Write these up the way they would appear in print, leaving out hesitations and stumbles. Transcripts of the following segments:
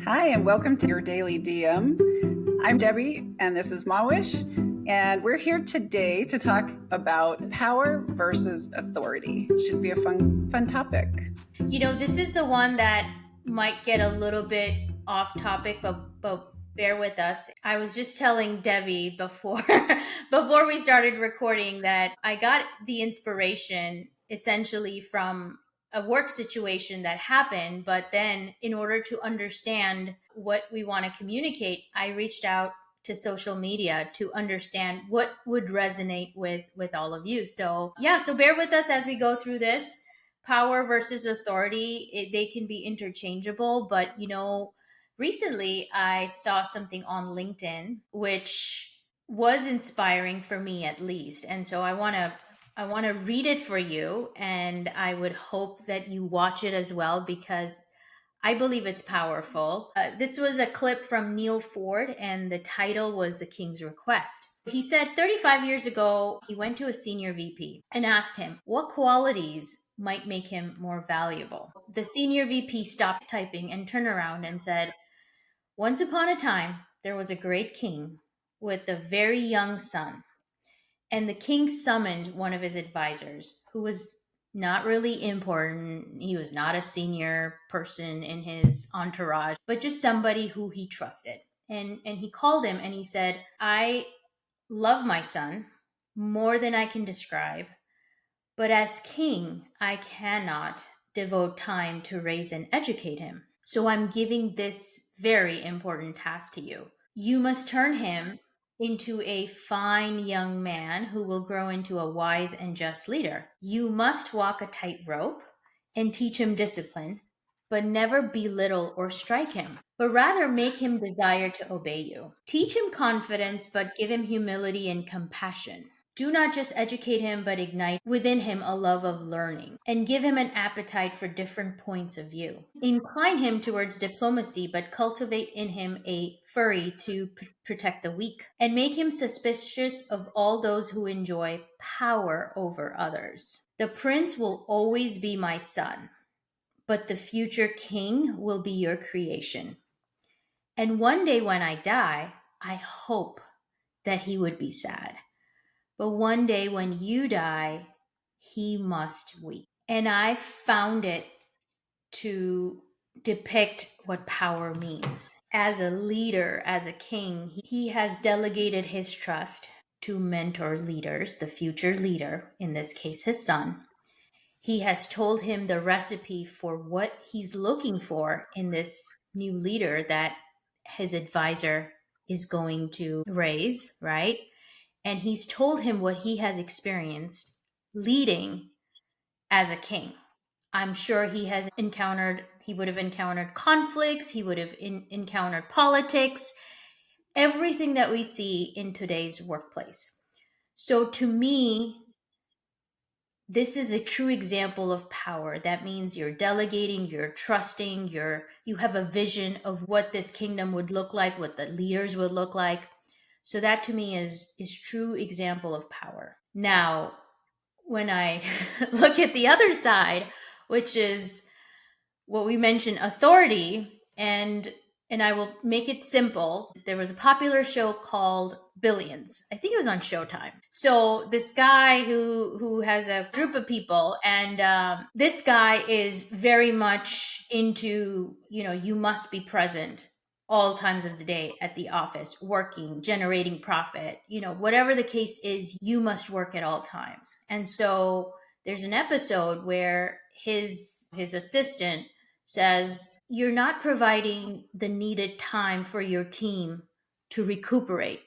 Hi, and welcome to your daily DM. I'm Debbie, and this is Mahwish, and we're here today to talk about power versus authority. Should be a fun topic. This is the one that might get a little bit off topic, but bear with us. I was just telling Debbie before before we started recording that I got the inspiration essentially from a work situation that happened, but then in order to understand what we want to communicate, I reached out to social media to understand what would resonate with all of you. So bear with us as we go through this. Power versus authority, they can be interchangeable, but recently I saw something on LinkedIn which was inspiring for me, at least, and so I want to read it for you, and I would hope that you watch it as well, because I believe it's powerful. This was a clip from Neil Ford, and the title was The King's Request. He said 35 years ago, he went to a senior VP and asked him what qualities might make him more valuable. The senior VP stopped typing and turned around and said, "Once upon a time, there was a great king with a very young son. And the king summoned one of his advisors, who was not really important. He was not a senior person in his entourage, but just somebody who he trusted. And he called him and he said, 'I love my son more than I can describe, but as king, I cannot devote time to raise and educate him. So I'm giving this very important task to you. You must turn him into a fine young man who will grow into a wise and just leader. You must walk a tightrope and teach him discipline, but never belittle or strike him, but rather make him desire to obey you. Teach him confidence, but give him humility and compassion. Do not just educate him, but ignite within him a love of learning and give him an appetite for different points of view. Incline him towards diplomacy, but cultivate in him a fury to protect the weak and make him suspicious of all those who enjoy power over others. The prince will always be my son, but the future king will be your creation. And one day when I die, I hope that he would be sad. But one day when you die, he must weep.'" And I found it to depict what power means. As a leader, as a king, he has delegated his trust to mentor leaders, the future leader, in this case, his son. He has told him the recipe for what he's looking for in this new leader that his advisor is going to raise, right? And he's told him what he has experienced leading as a king. I'm sure he would have encountered conflicts, he would have encountered politics, everything that we see in today's workplace. So to me, this is a true example of power. That means you're delegating, you're trusting, you have a vision of what this kingdom would look like, what the leaders would look like. So that to me is true example of power. Now, when I look at the other side, which is what we mentioned, authority, and I will make it simple. There was a popular show called Billions. I think it was on Showtime. So this guy who has a group of people, and this guy is very much into, you must be present all times of the day at the office, working, generating profit, whatever the case is, you must work at all times. And so there's an episode where his assistant says, "You're not providing the needed time for your team to recuperate.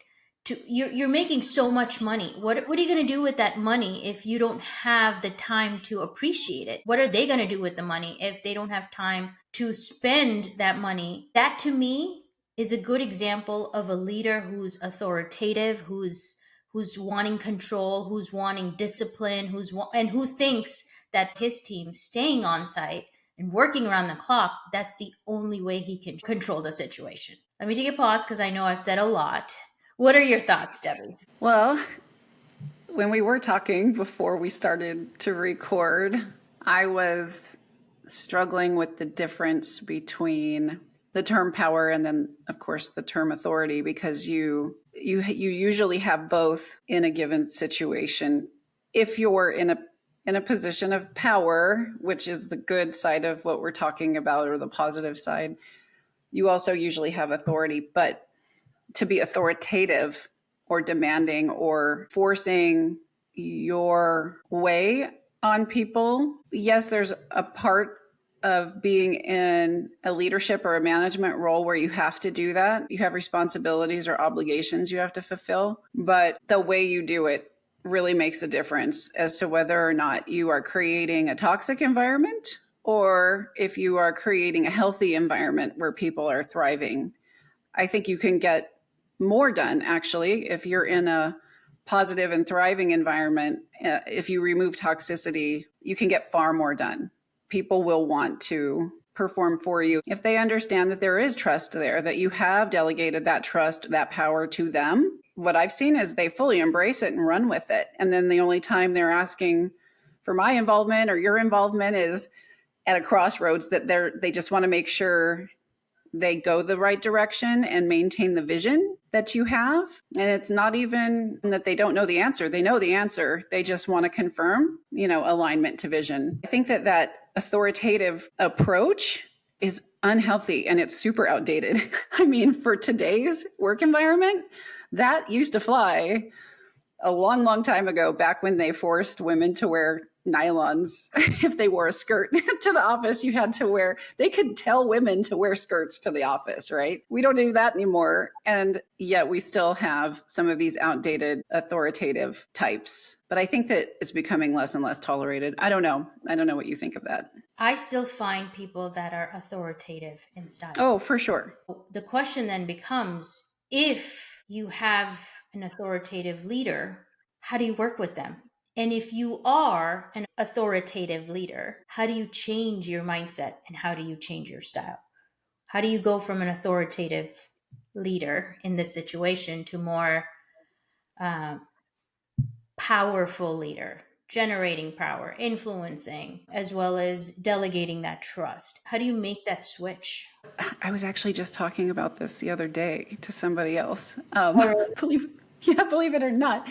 You're making so much money. What are you going to do with that money if you don't have the time to appreciate it? What are they going to do with the money if they don't have time to spend that money?" That to me is a good example of a leader who's authoritative, who's wanting control, who's wanting discipline, and who thinks that his team staying on site and working around the clock, that's the only way he can control the situation. Let me take a pause because I know I've said a lot. What are your thoughts, Debbie? Well, when we were talking before we started to record, I was struggling with the difference between the term power and then of course the term authority, because you usually have both in a given situation. If you're in a position of power, which is the good side of what we're talking about, or the positive side, you also usually have authority. But to be authoritative or demanding or forcing your way on people, yes, there's a part of being in a leadership or a management role where you have to do that. You have responsibilities or obligations you have to fulfill, but the way you do it really makes a difference as to whether or not you are creating a toxic environment or if you are creating a healthy environment where people are thriving. I think you can get more done, actually, if you're in a positive and thriving environment. If you remove toxicity, you can get far more done. People will want to perform for you if they understand that there is trust there, that you have delegated that trust, that power to them. What I've seen is they fully embrace it and run with it. And then the only time they're asking for my involvement or your involvement is at a crossroads, that they just want to make sure they go the right direction and maintain the vision that you have. And it's not even that they don't know the answer. They know the answer. They just want to confirm, alignment to vision. I think that authoritative approach is unhealthy and it's super outdated. I mean, for today's work environment, that used to fly a long, long time ago, back when they forced women to wear nylons. If they wore a skirt to the office, they could tell women to wear skirts to the office, right? We don't do that anymore. And yet we still have some of these outdated authoritative types. But I think that it's becoming less and less tolerated. I don't know. I don't know what you think of that. I still find people that are authoritative in style. Oh, for sure. The question then becomes, if you have an authoritative leader, how do you work with them? And if you are an authoritative leader, how do you change your mindset and how do you change your style? How do you go from an authoritative leader in this situation to more powerful leader, generating power, influencing, as well as delegating that trust? How do you make that switch? I was actually just talking about this the other day to somebody else. Really? Believe it or not.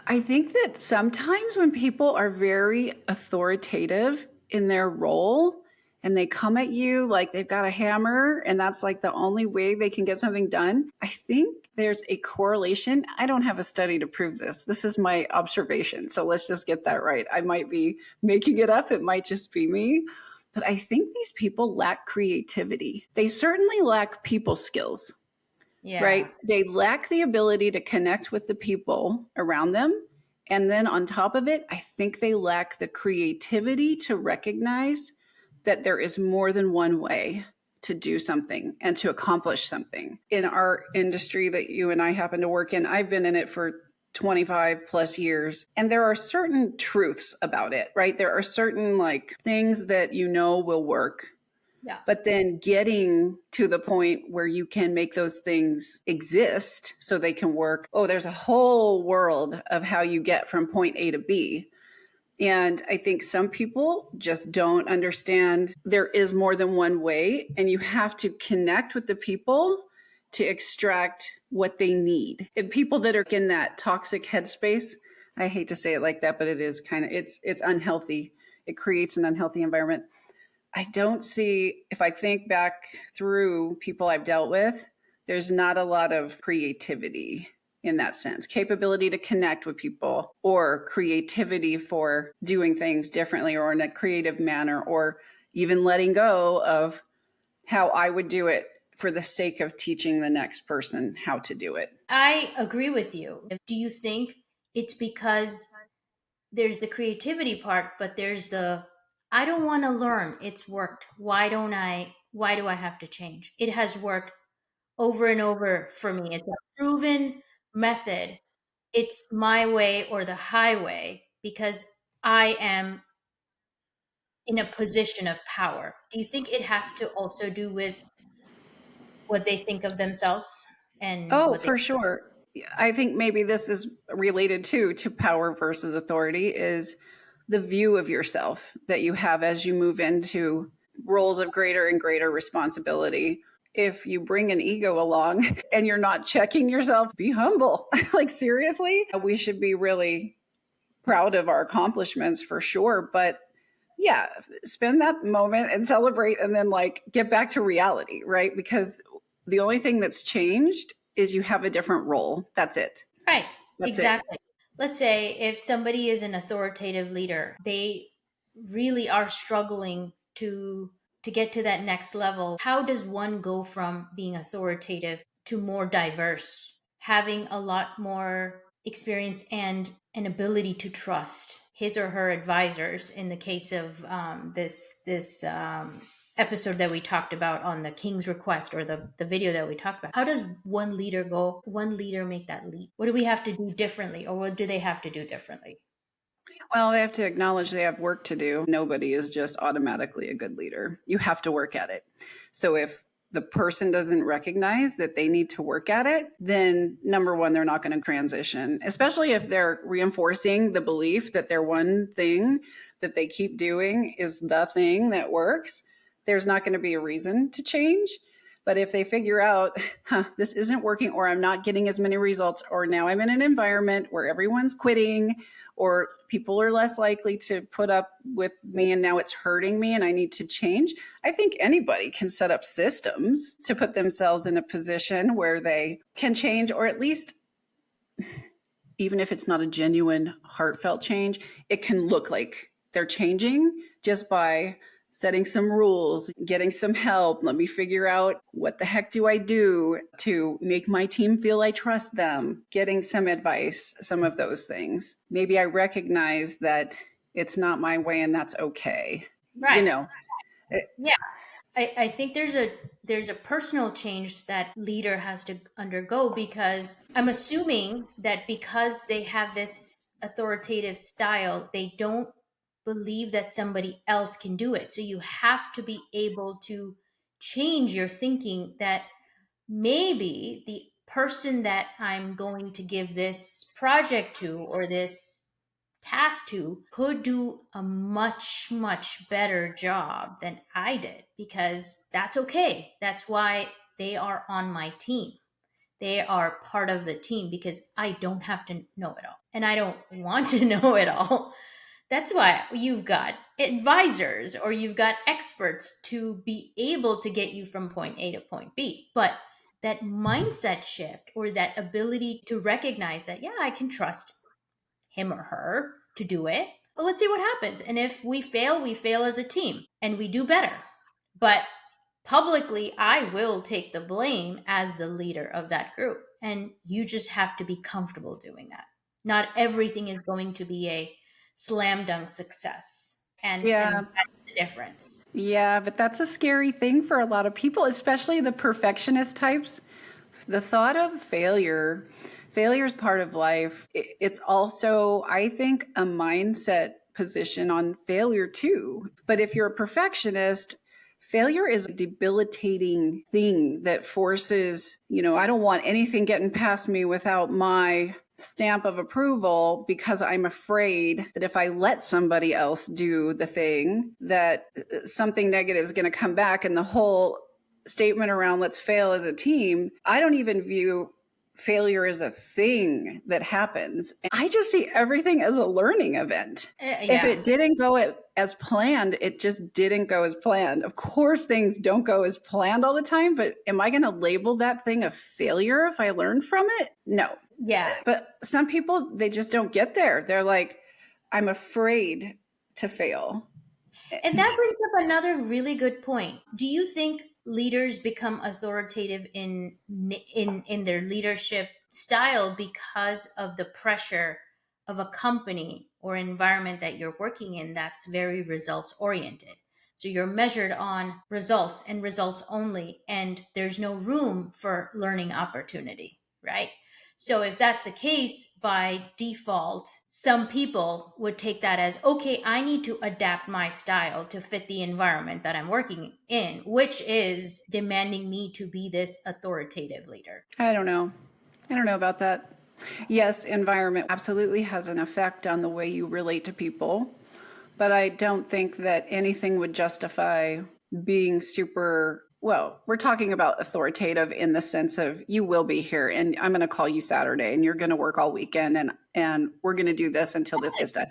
I think that sometimes when people are very authoritative in their role and they come at you like they've got a hammer and that's like the only way they can get something done, I think there's a correlation. I don't have a study to prove this. This is my observation. So let's just get that right. I might be making it up. It might just be me. But I think these people lack creativity. They certainly lack people skills. Yeah. Right? They lack the ability to connect with the people around them. And then on top of it, I think they lack the creativity to recognize that there is more than one way to do something and to accomplish something. In our industry that you and I happen to work in, I've been in it for 25 plus years. And there are certain truths about it, right? There are certain things that will work. Yeah. But then getting to the point where you can make those things exist so they can work. Oh, there's a whole world of how you get from point A to B. And I think some people just don't understand there is more than one way, and you have to connect with the people to extract what they need. And people that are in that toxic headspace, I hate to say it like that, but it is it's unhealthy. It creates an unhealthy environment. I don't see, if I think back through people I've dealt with, there's not a lot of creativity in that sense. Capability to connect with people or creativity for doing things differently or in a creative manner, or even letting go of how I would do it for the sake of teaching the next person how to do it. I agree with you. Do you think it's because there's the creativity part, but there's I don't want to learn. It's worked. Why do I have to change? It has worked over and over for me. It's a proven method. It's my way or the highway because I am in a position of power. Do you think it has to also do with what they think of themselves and Oh, what they for sure. I think maybe this is related to power versus authority, is the view of yourself that you have as you move into roles of greater and greater responsibility. if you bring an ego along and you're not checking yourself, be humble. Like, seriously, we should be really proud of our accomplishments for sure. But yeah, spend that moment and celebrate and then like get back to reality, right? Because the only thing that's changed is you have a different role. That's it. Right. That's it. Exactly. Let's say if somebody is an authoritative leader, they really are struggling to get to that next level. How does one go from being authoritative to more diverse, having a lot more experience and an ability to trust his or her advisors? In the case of this episode that we talked about on the King's Request, or the video that we talked about, how does one leader make that leap? What do we have to do differently, or what do they have to do differently? Well, they have to acknowledge they have work to do. Nobody is just automatically a good leader. You have to work at it. So if the person doesn't recognize that they need to work at it, then number one, they're not going to transition, especially if they're reinforcing the belief that their one thing that they keep doing is the thing that works. There's not going to be a reason to change. But if they figure out, this isn't working, or I'm not getting as many results, or now I'm in an environment where everyone's quitting, or people are less likely to put up with me and now it's hurting me and I need to change. I think anybody can set up systems to put themselves in a position where they can change, or at least, even if it's not a genuine, heartfelt change, it can look like they're changing just by setting some rules, getting some help. Let me figure out what the heck do I do to make my team feel I trust them, getting some advice, some of those things. Maybe I recognize that it's not my way and that's okay. You Right. know, Yeah. I think there's a personal change that leader has to undergo, because I'm assuming that because they have this authoritative style, they don't believe that somebody else can do it. So you have to be able to change your thinking that maybe the person that I'm going to give this project to, or this task to, could do a much, much better job than I did, because that's okay. That's why they are on my team. They are part of the team, because I don't have to know it all. And I don't want to know it all. That's why you've got advisors, or you've got experts to be able to get you from point A to point B. But that mindset shift, or that ability to recognize that, yeah, I can trust him or her to do it. Well, let's see what happens. And if we fail as a team and we do better. But publicly, I will take the blame as the leader of that group. And you just have to be comfortable doing that. Not everything is going to be a slam dunk success. And yeah, that's the difference. yeah, but that's a scary thing for a lot of people, especially the perfectionist types. The thought of failure is part of life. It's also, I think, a mindset position on failure too. But if you're a perfectionist, failure is a debilitating thing that forces, I don't want anything getting past me without my stamp of approval, because I'm afraid that if I let somebody else do the thing, that something negative is going to come back. And the whole statement around let's fail as a team, I don't even view failure as a thing that happens. I just see everything as a learning event. If Yeah. it didn't go as planned, it just didn't go as planned. Of course, things don't go as planned all the time, but am I going to label that thing a failure if I learn from it? No. Yeah. But some people, they just don't get there. They're like, I'm afraid to fail. And that brings up another really good point. Do you think leaders become authoritative in their leadership style because of the pressure of a company or environment that you're working in that's very results oriented? So you're measured on results and results only, and there's no room for learning opportunity, right? So if that's the case, by default, some people would take that as, okay, I need to adapt my style to fit the environment that I'm working in, which is demanding me to be this authoritative leader. I don't know. I don't know about that. Yes, environment absolutely has an effect on the way you relate to people, but I don't think that anything would justify being super Well, we're talking about authoritative in the sense of you will be here and I'm going to call you Saturday and you're going to work all weekend and we're going to do this until this gets done.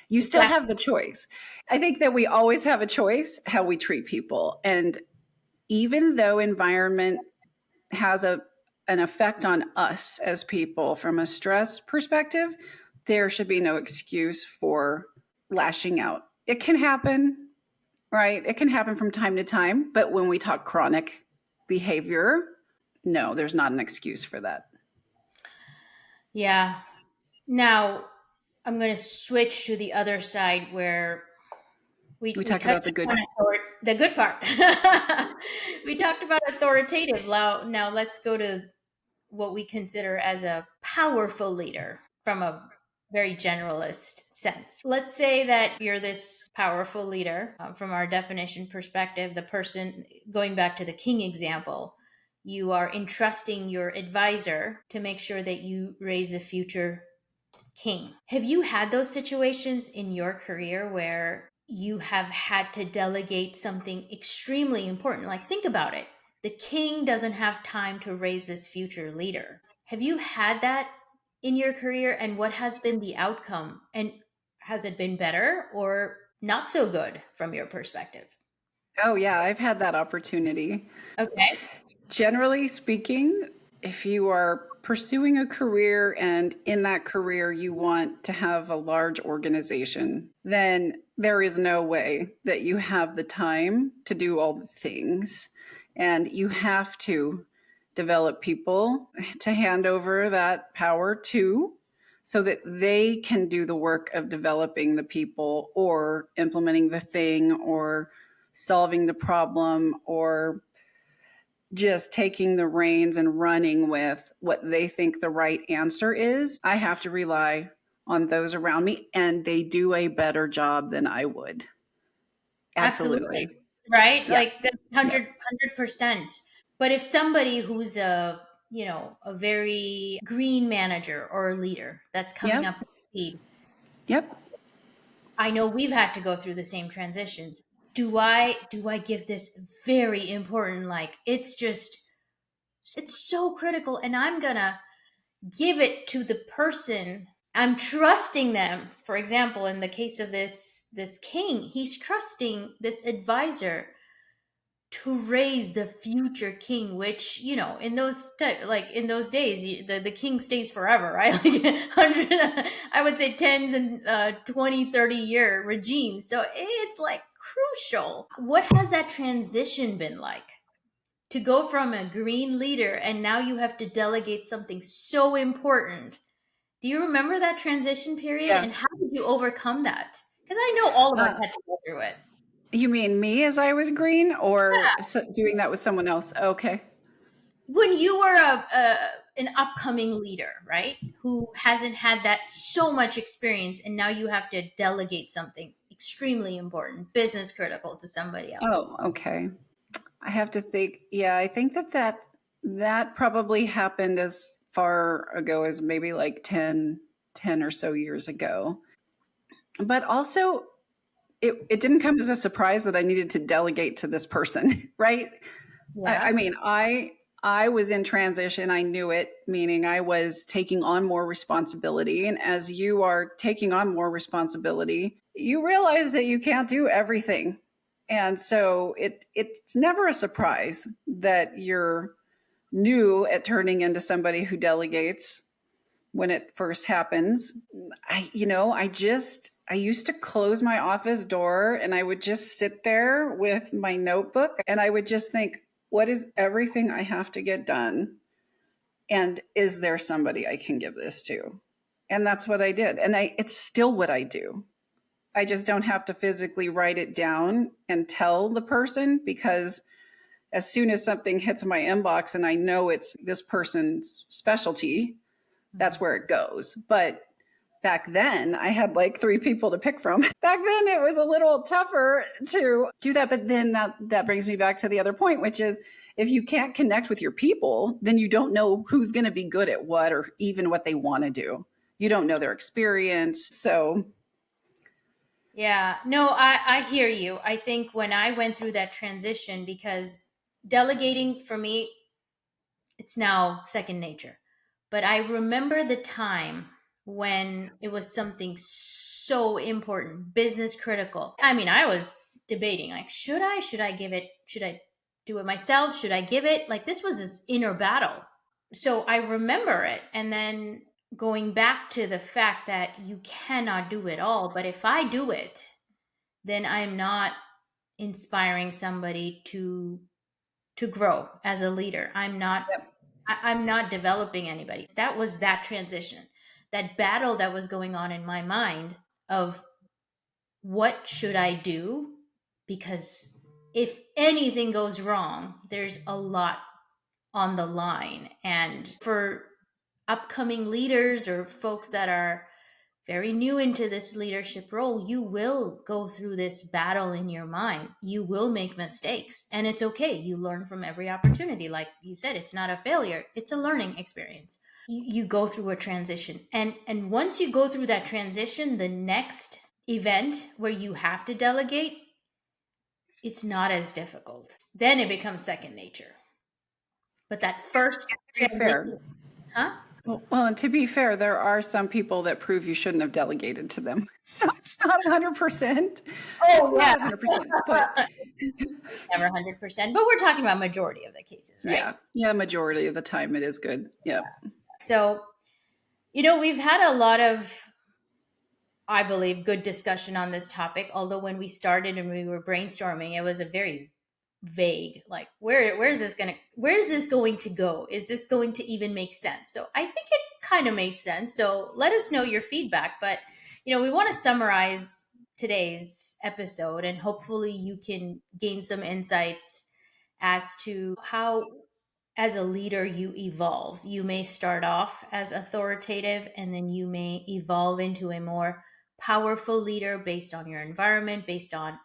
You still Exactly. have the choice. I think that we always have a choice how we treat people. And even though environment has an effect on us as people from a stress perspective, there should be no excuse for lashing out. It can happen, right? It can happen from time to time, but when we talk chronic behavior, no, there's not an excuse for that. Yeah. Now I'm going to switch to the other side where we We we talked about touched the good. on the good part. We talked about authoritative. Now let's go to what we consider as a powerful leader from a very generalist sense. Let's say that you're this powerful leader, from our definition perspective, the person, going back to the king example, you are entrusting your advisor to make sure that you raise the future king. Have you had those situations in your career where you have had to delegate something extremely important? Like, think about it. The king doesn't have time to raise this future leader. Have you had that in your career, and what has been the outcome? And has it been better or not so good from your perspective? Oh, yeah, I've had that opportunity. Okay. Generally speaking, if you are pursuing a career and in that career you want to have a large organization, then there is no way that you have the time to do all the things. And you have to develop people to hand over that power to so that they can do the work of developing the people or implementing the thing or solving the problem or just taking the reins and running with what they think the right answer is. I have to rely on those around me, and they do a better job than I would. Absolutely. Absolutely. Right? Yeah. Like the Yep. 100%. But if somebody who's a very green manager or a leader that's coming Yep. up to speed, Yep. I know we've had to go through the same transitions. Do I give this very important, like, it's so critical, and I'm gonna give it to the person. I'm trusting them. For example, in the case of this king, he's trusting this advisor to raise the future king, which, like in those days, the king stays forever, right? Like 100, I would say, tens and 20, 30 year regime. So it's like crucial. What has that transition been like, to go from a green leader and now you have to delegate something so important? Do you remember that transition period, Yeah. and how did you overcome that? Because I know all of us Uh, had to go through it. you mean me as I was green or doing that with someone else? Okay. When you were an upcoming leader, right, who hasn't had that so much experience, and now you have to delegate something extremely important, business critical, to somebody Oh, else. okay. I have to think. Yeah, I think that probably happened as far ago as maybe like 10 or so years ago. But also, it didn't come as a surprise that I needed to delegate to this person, right? I Yeah. mean, I was in transition. I knew it, meaning I was taking on more responsibility. And as you are taking on more responsibility, you realize that you can't do everything. And so it's never a surprise that you're new at turning into somebody who delegates when it first happens. I used to close my office door and I would just sit there with my notebook and I would just think, what is everything I have to get done? And is there somebody I can give this to? And that's what I did. And it's still what I do. I just don't have to physically write it down and tell the person because as soon as something hits my inbox and I know it's this person's specialty, that's where it goes. But back then, I had like three people to pick from. Back then, it was a little tougher to do that. But then that brings me back to the other point, which is if you can't connect with your people, then you don't know who's going to be good at what or even what they want to do. You don't know their experience. So, Yeah, no, I hear you. I think when I went through that transition, because Delegating for me, it's now second nature. But I remember the time when it was something so important, business critical. I mean, I was debating like, should I give it, should I do it myself? Should I give it? Like, this was this inner battle. So I remember it. And then going back to the fact that you cannot do it all, but if I do it, then I'm not inspiring somebody to grow as a leader. Yep. I'm not developing anybody. That was that transition, that battle that was going on in my mind of what should I do? Because if anything goes wrong, there's a lot on the line. And for upcoming leaders or folks that are very new into this leadership role, you will go through this battle in your mind. You will make mistakes, and it's okay. You learn from every opportunity. Like you said, it's not a failure, it's a learning experience. You go through a transition. And once you go through that transition, the next event where you have to delegate, it's not as difficult. Then it becomes second nature. But that first To be fair, transition, huh? well, and to be fair, there are some people that prove you shouldn't have delegated to them. So it's not 100%. It's Oh, not yeah. 100%, but Never 100%, but we're talking about majority of the cases, right? yeah, majority of the time it is good. Yep. So, we've had a lot of, I believe, good discussion on this topic. Although when we started and we were brainstorming, it was a very vague, like where is this going to go? Is this going to even make sense? So I think it kind of made sense. So let us know your feedback. But we want to summarize today's episode, and hopefully you can gain some insights as to how, as a leader, you evolve. You may start off as authoritative, and then you may evolve into a more powerful leader based on your environment, based on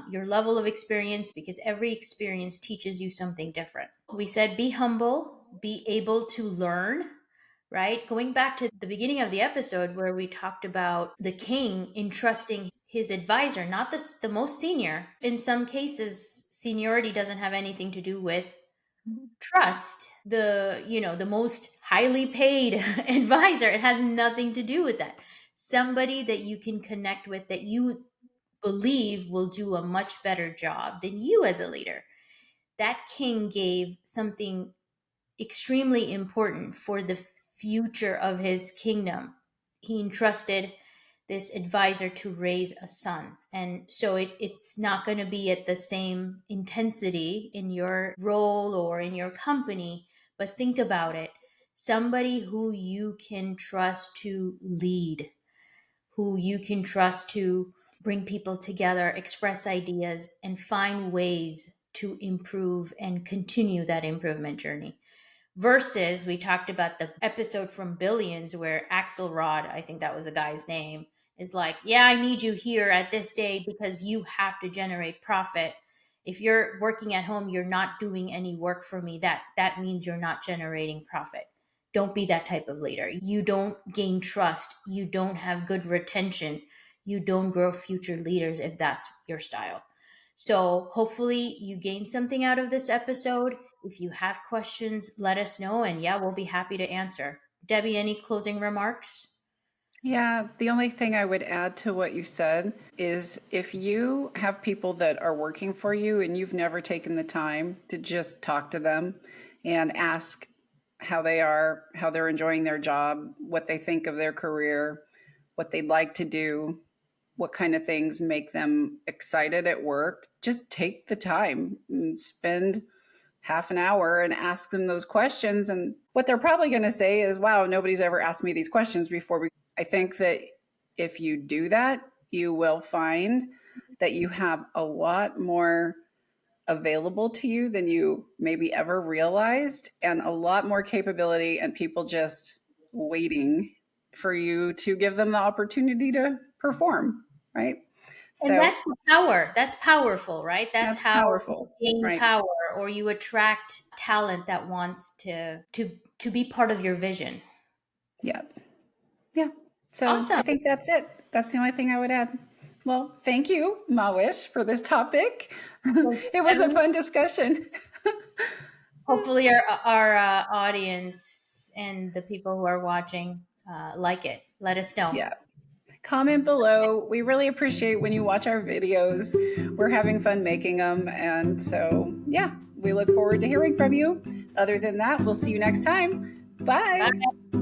your level of experience, because every experience teaches you something different. We said be humble, be able to learn, right? Going back to the beginning of the episode where we talked about the king entrusting his advisor, not the most senior. In some cases, seniority doesn't have anything to do with trust. The most highly paid advisor, it has nothing to do with that. Somebody that you can connect with, that you believe will do a much better job than you as a leader. That king gave something extremely important for the future of his kingdom. He entrusted this advisor to raise a son. And so it's not going to be at the same intensity in your role or in your company, but think about it. Somebody who you can trust to lead, who you can trust to bring people together, express ideas, and find ways to improve and continue that improvement journey. Versus, we talked about the episode from Billions where Axelrod, I think that was a guy's name, is like, yeah, I need you here at this day because you have to generate profit. If you're working at home, you're not doing any work for me. That means you're not generating profit. Don't be that type of leader. You don't gain trust. You don't have good retention. You don't grow future leaders if that's your style. So hopefully you gain something out of this episode. If you have questions, let us know. And yeah, we'll be happy to answer. Debbie, any closing remarks? Yeah, the only thing I would add to what you said is if you have people that are working for you and you've never taken the time to just talk to them and ask how they are, how they're enjoying their job, what they think of their career, what they'd like to do, what kind of things make them excited at work, just take the time and spend half an hour and ask them those questions. And what they're probably going to say is, wow, nobody's ever asked me these questions before. I think that if you do that, you will find that you have a lot more available to you than you maybe ever realized, and a lot more capability, and people just waiting for you to give them the opportunity to perform, right? And So that's the power. That's powerful, right? That's that's how powerful, you gain right? power, or you attract talent that wants to be part of your vision. Yeah. Yeah. So I Awesome. think that's it. That's the only thing I would add. Well, thank you, Mahwish, for this topic. Thank you, It was a Debbie. fun discussion. Hopefully, our audience and the people who are watching like it. Let us know. Yeah. Comment below. We really appreciate when you watch our videos. We're having fun making them. And so, yeah, we look forward to hearing from you. Other than that, we'll see you next time. Bye. Bye.